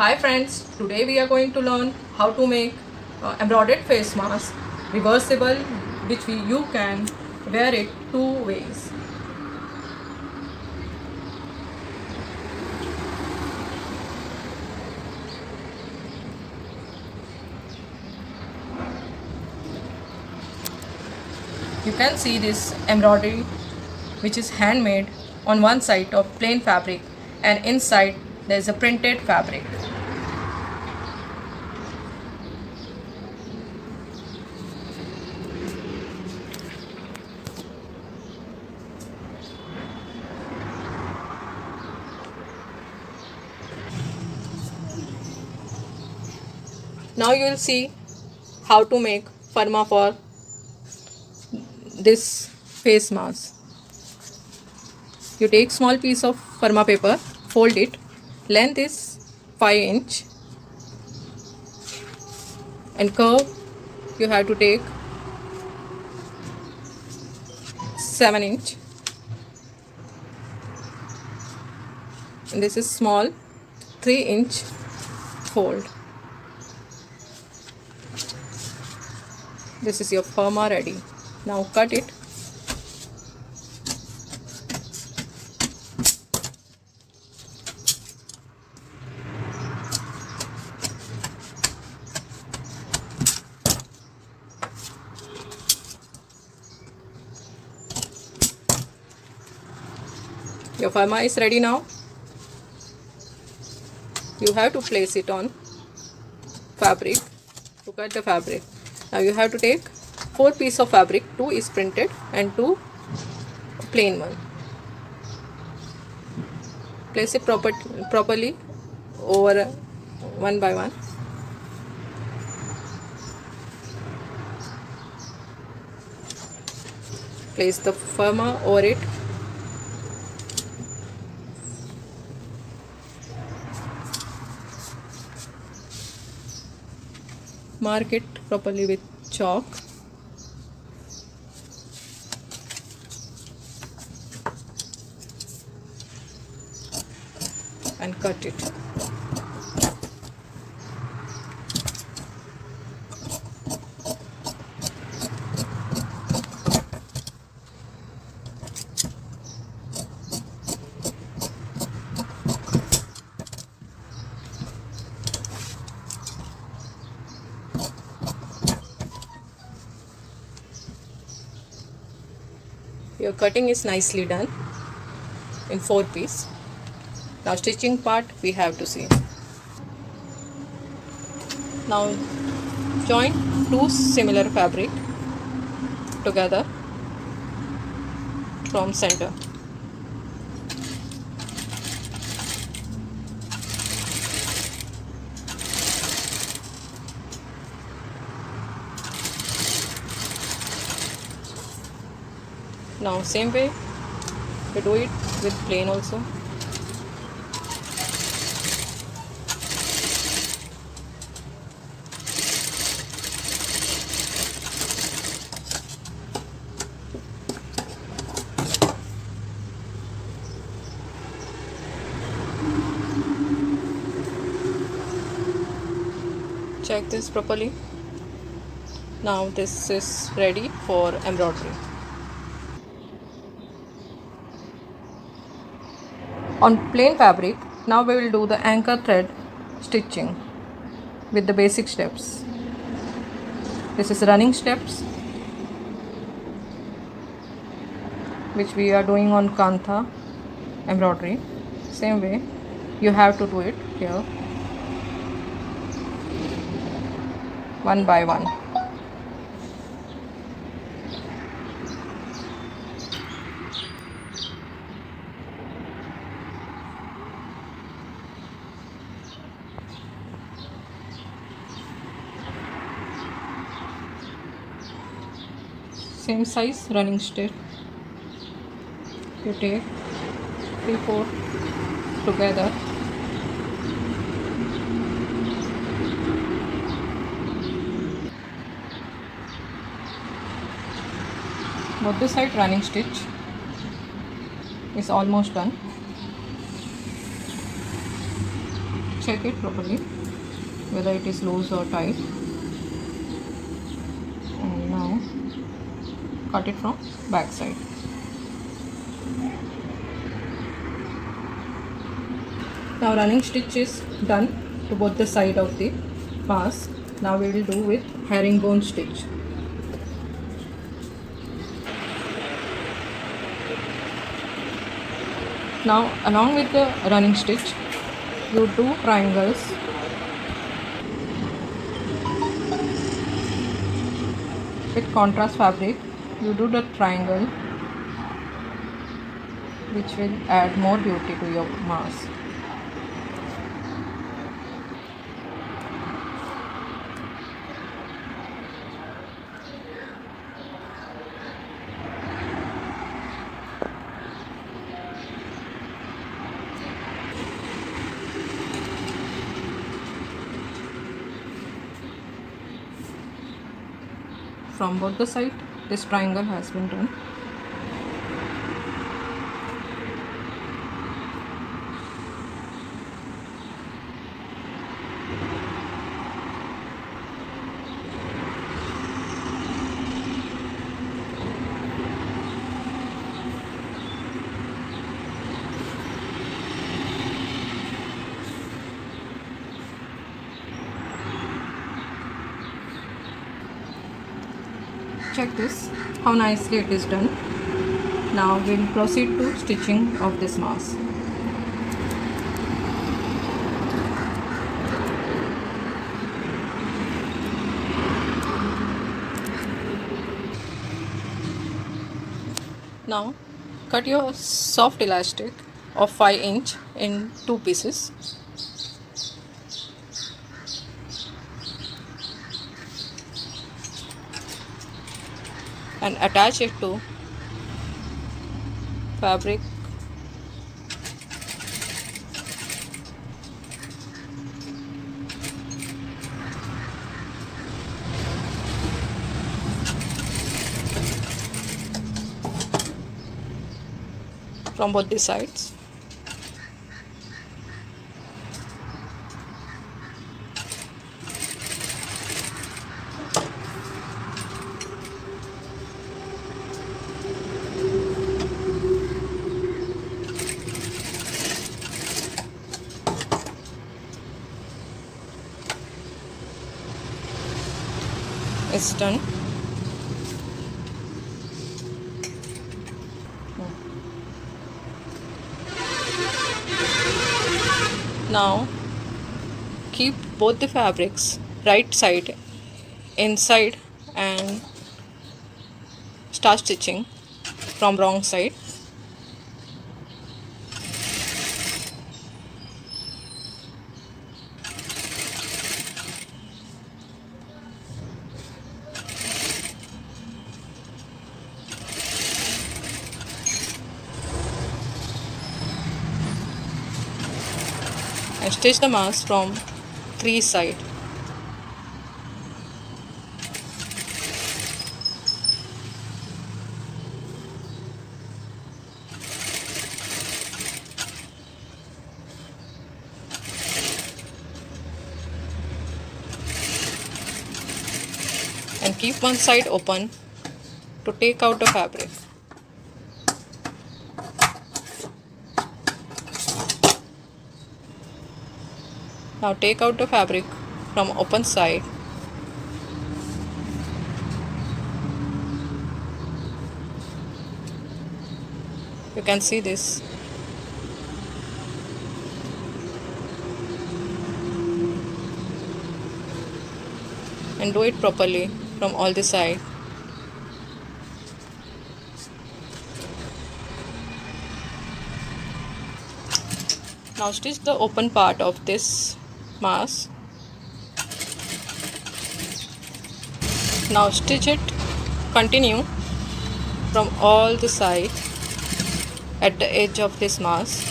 Hi friends, today we are going to learn how to make embroidered face mask, reversible, which you can wear it two ways. You can see this embroidery which is handmade on one side of plain fabric and inside there is a printed fabric. Now you will see how to make firma for this face mask. You take small piece of firma paper, fold it, length is 5 inch and curve you have to take 7 inch and this is small 3 inch fold. This is your firma ready. Now cut it. Your firma is ready now. You have to place it on fabric to cut the fabric. Now you have to take 4 pieces of fabric, 2 is printed and 2 plain one. Place it properly over one by one. Place the firma over it. Mark it properly with chalk. And cut it. Your cutting is nicely done in 4 pieces. Now stitching part we have to see. Now join 2 similar fabric together from center. Now same way you do it with plain also. Check this properly. Now this is ready for embroidery. On plain fabric, now we will do the anchor thread stitching with the basic steps. This is running steps which we are doing on kantha embroidery. Same way you have to do it here one by one. Same size running stitch you take 3-4 together. Both the side running stitch is almost done. check it properly whether it is loose or tight, and now cut it from back side. Now running stitch is done to both the side of the mask. Now we will do with herringbone stitch. Now along with the running stitch, you do triangles with contrast fabric. You do the triangle, which will add more beauty to your mask. From both the sides, this triangle has been done. Check this, how nicely it is done. Now we will proceed to stitching of this mask. Now cut your soft elastic of 5 inch in 2 pieces. And attach it to fabric. From both the sides. It's done. Now keep both the fabrics right side inside and start stitching from wrong side. And stitch the mask from 3 sides. And keep one side open to take out the fabric. Now take out the fabric from open side. You can see this. And do it properly from all the sides. Now stitch the open part of this mask. Now stitch it, continue from all the sides at the edge of this mask.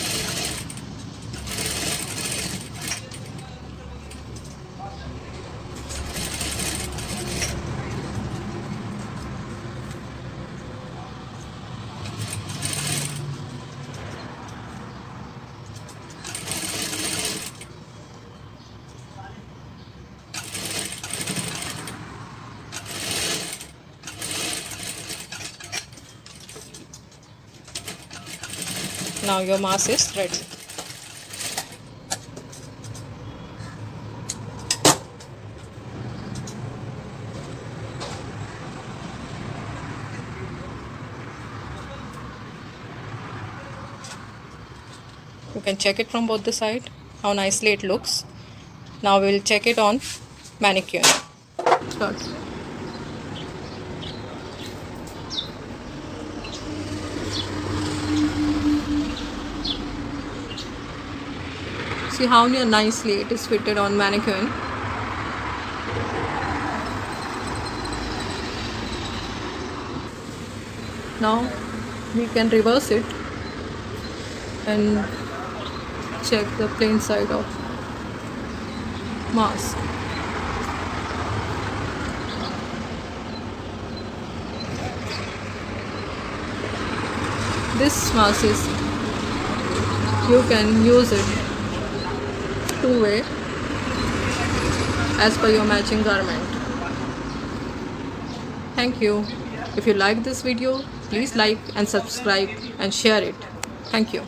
Now your mask is ready. You can check it from both the side how nicely it looks. Now we will check it on mannequin. Start. See how nicely it is fitted on mannequin. Now we can reverse it and check the plain side of mask. This mask is, you can use it two-way as per your matching garment. Thank you. If you like this video, please like and subscribe and share it. Thank you.